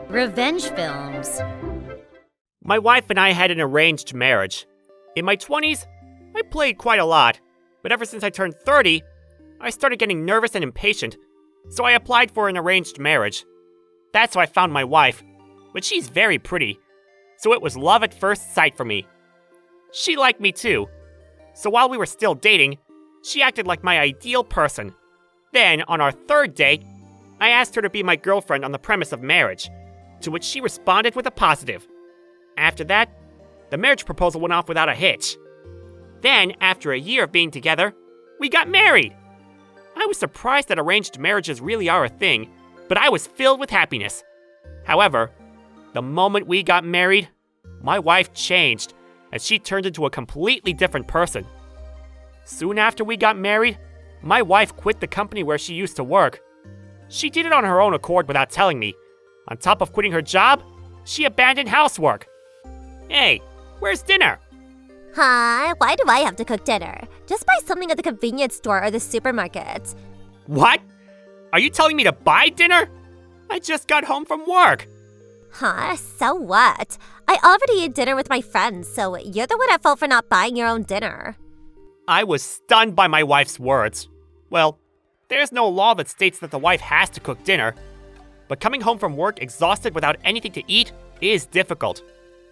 Revenge films. My wife and I had an arranged marriage. In my 20s, I played quite a lot, but ever since I turned 30, I started getting nervous and impatient, so I applied for an arranged marriage. That's how I found my wife, but she's very pretty, so it was love at first sight for me. She liked me too, so while we were still dating, she acted like my ideal person. Then, on our third date, I asked her to be my girlfriend on the premise of marriage, to which she responded with a positive. After that, the marriage proposal went off without a hitch. Then, after a year of being together, we got married. I was surprised that arranged marriages really are a thing, but I was filled with happiness. However, the moment we got married, my wife changed, and she turned into a completely different person. Soon after we got married, my wife quit the company where she used to work. She did it on her own accord without telling me. On top of quitting her job, she abandoned housework. Hey, where's dinner? Huh? Why do I have to cook dinner? Just buy something at the convenience store or the supermarket. What? Are you telling me to buy dinner? I just got home from work. Huh? So what? I already ate dinner with my friends, so you're the one at fault for not buying your own dinner. I was stunned by my wife's words. Well, there's no law that states that the wife has to cook dinner, but coming home from work exhausted without anything to eat is difficult.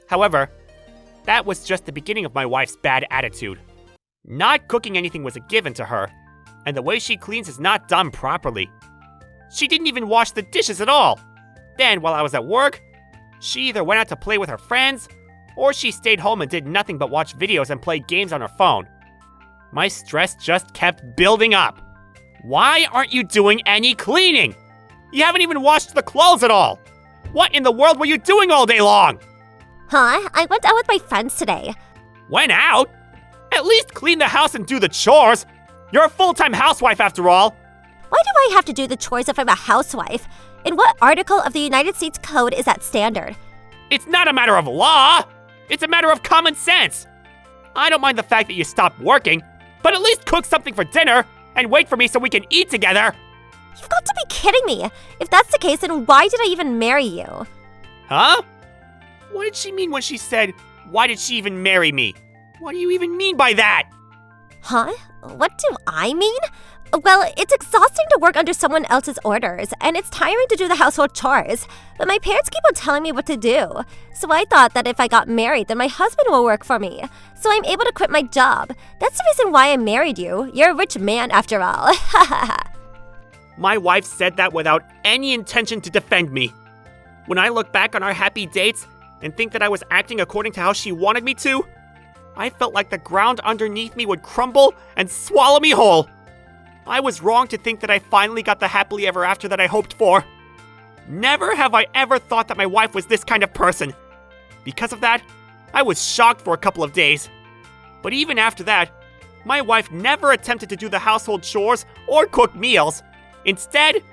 However, that was just the beginning of my wife's bad attitude. Not cooking anything was a given to her, and the way she cleans is not done properly. She didn't even wash the dishes at all. Then, while I was at work, she either went out to play with her friends, or she stayed home and did nothing but watch videos and play games on her phone. My stress just kept building up. Why aren't you doing any cleaning? You haven't even washed the clothes at all. What in the world were you doing all day long? Huh? I went out with my friends today. Went out? At least clean the house and do the chores. You're a full-time housewife after all. Why do I have to do the chores if I'm a housewife? In what article of the United States Code is that standard? It's not a matter of law. It's a matter of common sense. I don't mind the fact that you stopped working, but at least cook something for dinner and wait for me so we can eat together. You've got to be kidding me. If that's the case, then why did I even marry you? Huh? What did she mean when she said, why did she even marry me? What do you even mean by that? Huh? What do I mean? Well, it's exhausting to work under someone else's orders, and it's tiring to do the household chores. But my parents keep on telling me what to do. So I thought that if I got married, then my husband will work for me. So I'm able to quit my job. That's the reason why I married you. You're a rich man after all. My wife said that without any intention to defend me. When I look back on our happy dates and think that I was acting according to how she wanted me to, I felt like the ground underneath me would crumble and swallow me whole. I was wrong to think that I finally got the happily ever after that I hoped for. Never have I ever thought that my wife was this kind of person. Because of that, I was shocked for a couple of days. But even after that, my wife never attempted to do the household chores or cook meals. Instead,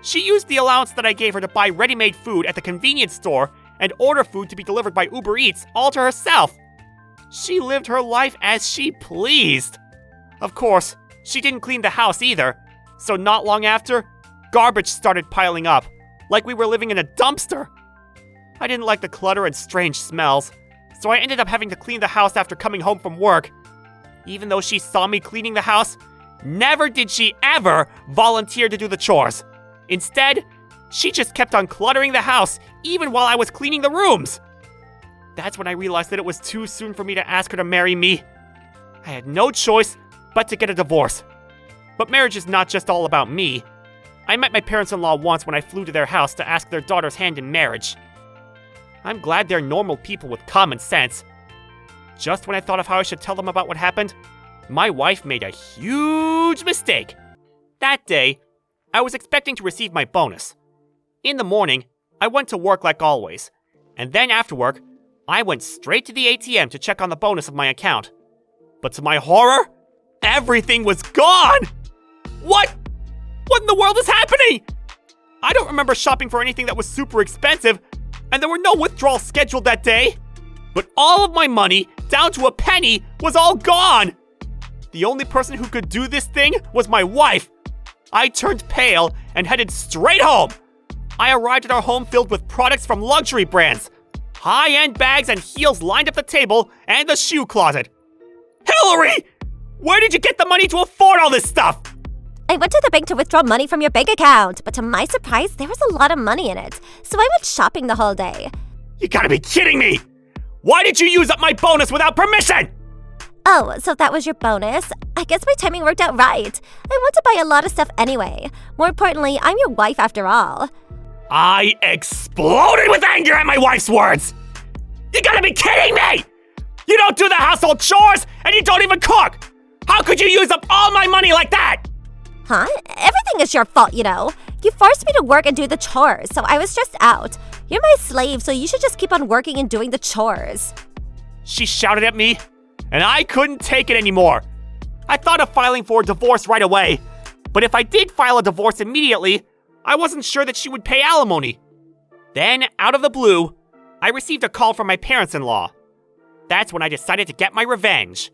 she used the allowance that I gave her to buy ready-made food at the convenience store and order food to be delivered by Uber Eats all to herself. She lived her life as she pleased. Of course, she didn't clean the house either, so not long after, garbage started piling up, like we were living in a dumpster. I didn't like the clutter and strange smells, so I ended up having to clean the house after coming home from work. Even though she saw me cleaning the house, never did she ever volunteer to do the chores. Instead, she just kept on cluttering the house, even while I was cleaning the rooms. That's when I realized that it was too soon for me to ask her to marry me. I had no choice but to get a divorce. But marriage is not just all about me. I met my parents-in-law once when I flew to their house to ask their daughter's hand in marriage. I'm glad they're normal people with common sense. Just when I thought of how I should tell them about what happened, my wife made a huge mistake. That day, I was expecting to receive my bonus. In the morning, I went to work like always, and then after work, I went straight to the ATM to check on the bonus of my account. But to my horror, everything was gone! What? What in the world is happening? I don't remember shopping for anything that was super expensive, and there were no withdrawals scheduled that day. But all of my money, down to a penny, was all gone! The only person who could do this thing was my wife. I turned pale and headed straight home. I arrived at our home filled with products from luxury brands. High-end bags and heels lined up the table and the shoe closet. Hillary! Where did you get the money to afford all this stuff? I went to the bank to withdraw money from your bank account, but to my surprise, there was a lot of money in it, so I went shopping the whole day. You gotta be kidding me! Why did you use up my bonus without permission? Oh, so that was your bonus? I guess my timing worked out right. I want to buy a lot of stuff anyway. More importantly, I'm your wife after all. I exploded with anger at my wife's words! You gotta be kidding me! You don't do the household chores, and you don't even cook! How could you use up all my money like that? Huh? Everything is your fault, you know. You forced me to work and do the chores, so I was stressed out. You're my slave, so you should just keep on working and doing the chores. She shouted at me, and I couldn't take it anymore. I thought of filing for a divorce right away, but if I did file a divorce immediately, I wasn't sure that she would pay alimony. Then, out of the blue, I received a call from my parents-in-law. That's when I decided to get my revenge.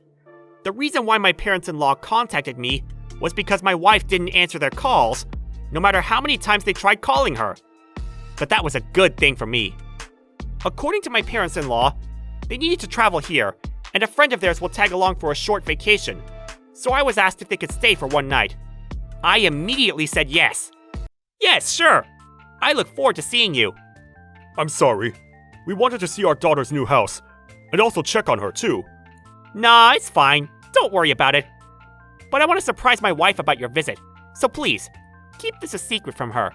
The reason why my parents-in-law contacted me was because my wife didn't answer their calls, no matter how many times they tried calling her. But that was a good thing for me. According to my parents-in-law, they needed to travel here, and a friend of theirs will tag along for a short vacation. So I was asked if they could stay for one night. I immediately said yes. Yes, sure. I look forward to seeing you. I'm sorry. We wanted to see our daughter's new house, and also check on her too. Nah, it's fine. Don't worry about it. But I want to surprise my wife about your visit, so please, keep this a secret from her.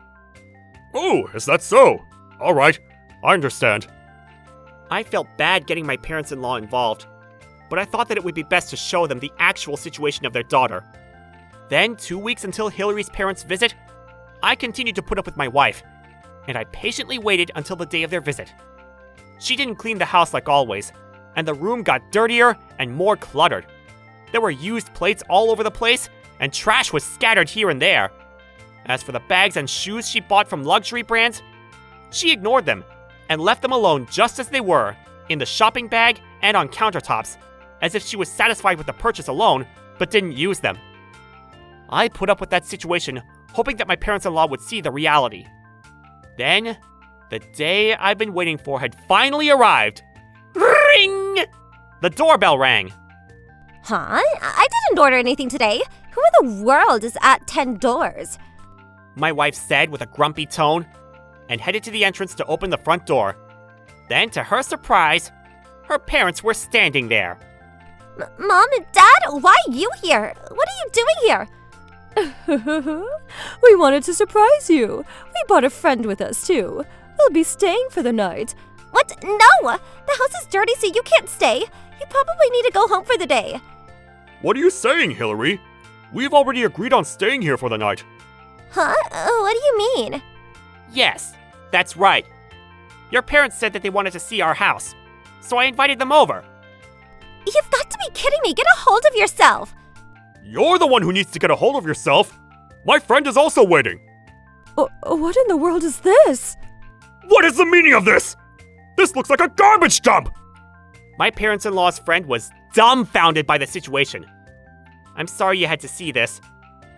Oh, is that so? All right, I understand. I felt bad getting my parents-in-law involved, but I thought that it would be best to show them the actual situation of their daughter. Then, 2 weeks until Hillary's parents' visit, I continued to put up with my wife, and I patiently waited until the day of their visit. She didn't clean the house like always, and the room got dirtier and more cluttered. There were used plates all over the place, and trash was scattered here and there. As for the bags and shoes she bought from luxury brands, she ignored them and left them alone just as they were, in the shopping bag and on countertops, as if she was satisfied with the purchase alone, but didn't use them. I put up with that situation, hoping that my parents-in-law would see the reality. Then, the day I've been waiting for had finally arrived. Ring! The doorbell rang. Huh? I didn't order anything today. Who in the world is at 10 doors? My wife said with a grumpy tone, and headed to the entrance to open the front door. Then, to her surprise, her parents were standing there. Mom and Dad, why are you here? What are you doing here? We wanted to surprise you. We brought a friend with us, too. We'll be staying for the night. What? No! The house is dirty, so you can't stay. You probably need to go home for the day. What are you saying, Hillary? We've already agreed on staying here for the night. Huh? What do you mean? Yes, that's right. Your parents said that they wanted to see our house, so I invited them over. You've got to be kidding me. Get a hold of yourself. You're the one who needs to get a hold of yourself. My friend is also waiting. What in the world is this? What is the meaning of this? This looks like a garbage dump! My parents-in-law's friend was dumbfounded by the situation. I'm sorry you had to see this.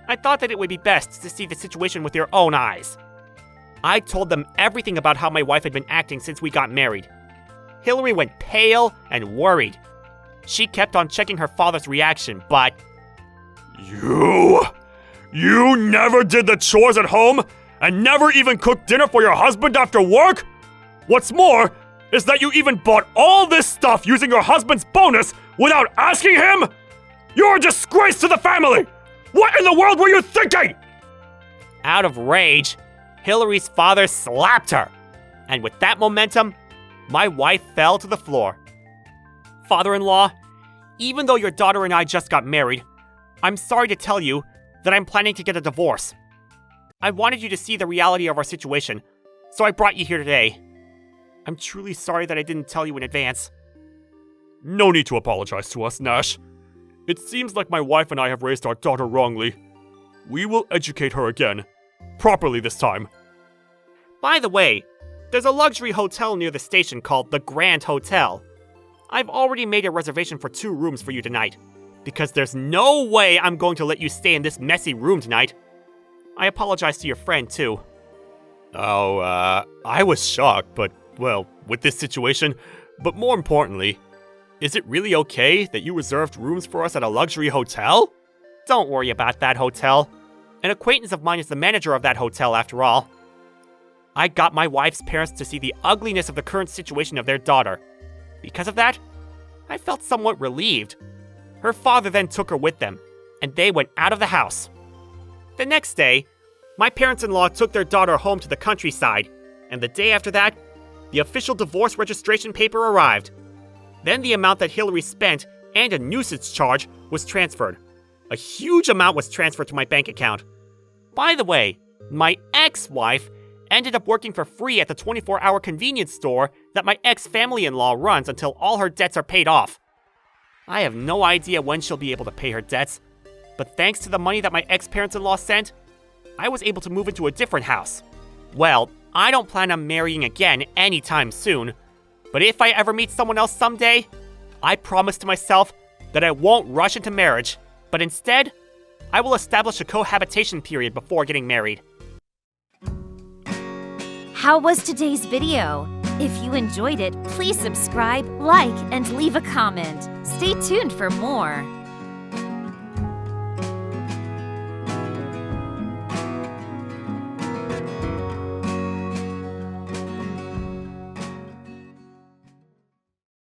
I thought that it would be best to see the situation with your own eyes. I told them everything about how my wife had been acting since we got married. Hillary went pale and worried. She kept on checking her father's reaction, but... You never did the chores at home and never even cooked dinner for your husband after work? What's more is that you even bought all this stuff using your husband's bonus without asking him? You're a disgrace to the family! What in the world were you thinking? Out of rage, Hillary's father slapped her. And with that momentum, my wife fell to the floor. Father-in-law, even though your daughter and I just got married, I'm sorry to tell you that I'm planning to get a divorce. I wanted you to see the reality of our situation, so I brought you here today. I'm truly sorry that I didn't tell you in advance. No need to apologize to us, Nash. It seems like my wife and I have raised our daughter wrongly. We will educate her again. Properly this time. By the way, there's a luxury hotel near the station called the Grand Hotel. I've already made a reservation for 2 rooms for you tonight, because there's no way I'm going to let you stay in this messy room tonight. I apologize to your friend, too. Oh, I was shocked, but, well, with this situation, but more importantly, is it really okay that you reserved rooms for us at a luxury hotel? Don't worry about that hotel. An acquaintance of mine is the manager of that hotel, after all. I got my wife's parents to see the ugliness of the current situation of their daughter. Because of that, I felt somewhat relieved. Her father then took her with them, and they went out of the house. The next day, my parents-in-law took their daughter home to the countryside, and the day after that, the official divorce registration paper arrived. Then the amount that Hillary spent and a nuisance charge was transferred. A huge amount was transferred to my bank account. By the way, my ex-wife ended up working for free at the 24-hour convenience store that my ex-family-in-law runs until all her debts are paid off. I have no idea when she'll be able to pay her debts, but thanks to the money that my ex-parents-in-law sent, I was able to move into a different house. Well, I don't plan on marrying again anytime soon, but if I ever meet someone else someday, I promise to myself that I won't rush into marriage, but instead, I will establish a cohabitation period before getting married. How was today's video? If you enjoyed it, please subscribe, like, and leave a comment. Stay tuned for more.